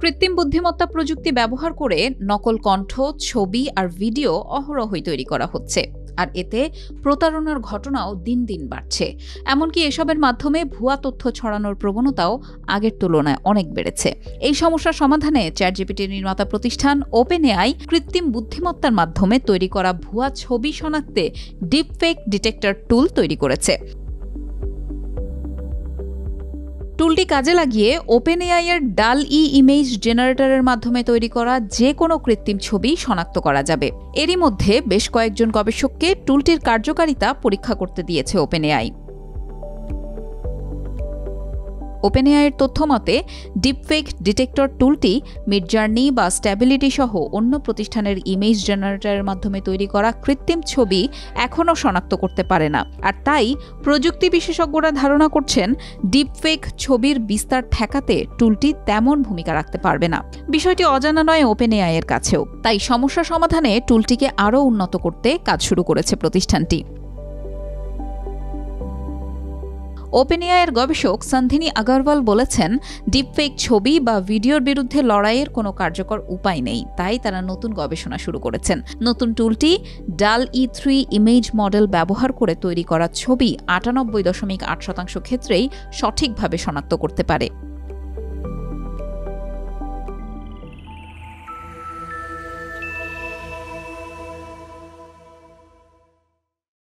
কৃত্রিম বুদ্ধিমত্তা প্রযুক্তি ব্যবহার করে নকল কণ্ঠ, ছবি আর ভিডিও অহরহই তৈরি করা হচ্ছে। আর এতে প্রতারণার ঘটনাও দিন দিন বাড়ছে। এমনকি এসবের মাধ্যমে ভুয়া তথ্য ছড়ানোর প্রবণতাও আগের তুলনায় অনেক বেড়েছে। এই সমস্যার সমাধানে চ্যাটজিপিটির নির্মাতা প্রতিষ্ঠান ওপেনএআই কৃত্রিম বুদ্ধিমত্তার মাধ্যমে তৈরি করা ভুয়া ছবি শনাক্তে ডিপফেক ডিটেক্টর টুল তৈরি করেছে। টুলটি কাজে লাগিয়ে ওপেনএআই এর ডাল-ই ইমেজ জেনারেটরের মাধ্যমে তৈরি করা যে কোনো কৃত্রিম ছবি শনাক্ত করা যাবে। এরই মধ্যে বেশ কয়েকজন গবেষককে টুলটির কার্যকারিতা পরীক্ষা করতে দিয়েছে ওপেনএআই। ওপেনএআই এর তথ্যমতে ডিপফেক ডিটেক্টর টুলটি মিডজার্নি বা স্ট্যাবিলিটি সহ অন্য প্রতিষ্ঠানের ইমেজ জেনারেটরের মাধ্যমে তৈরি করা কৃত্রিম ছবি এখনও শনাক্ত করতে পারে না। আর তাই প্রযুক্তি বিশেষজ্ঞরা ধারণা করছেন ডিপফেক ছবির বিস্তার ঠেকাতে টুলটি তেমন ভূমিকা রাখতে পারবে না। বিষয়টি অজানা নয় ওপেনএআই এর কাছেও। তাই সমস্যা সমাধানে টুলটিকে আরও উন্নত করতে কাজ শুরু করেছে প্রতিষ্ঠানটি। ওপেনএআই এর গবেষক সন্ধিনী আগরওয়াল বলেছেন, ডিপফেক ছবি বা ভিডিওর বিরুদ্ধে লড়াইয়ের কোনো কার্যকর উপায় নেই, তাই তারা নতুন গবেষণা শুরু করেছেন। নতুন টুলটি ডাল-ই3 ইমেজ মডেল ব্যবহার করে তৈরি করা ছবি ৯৮.৮% ক্ষেত্রেই সঠিকভাবে শনাক্ত করতে পারে।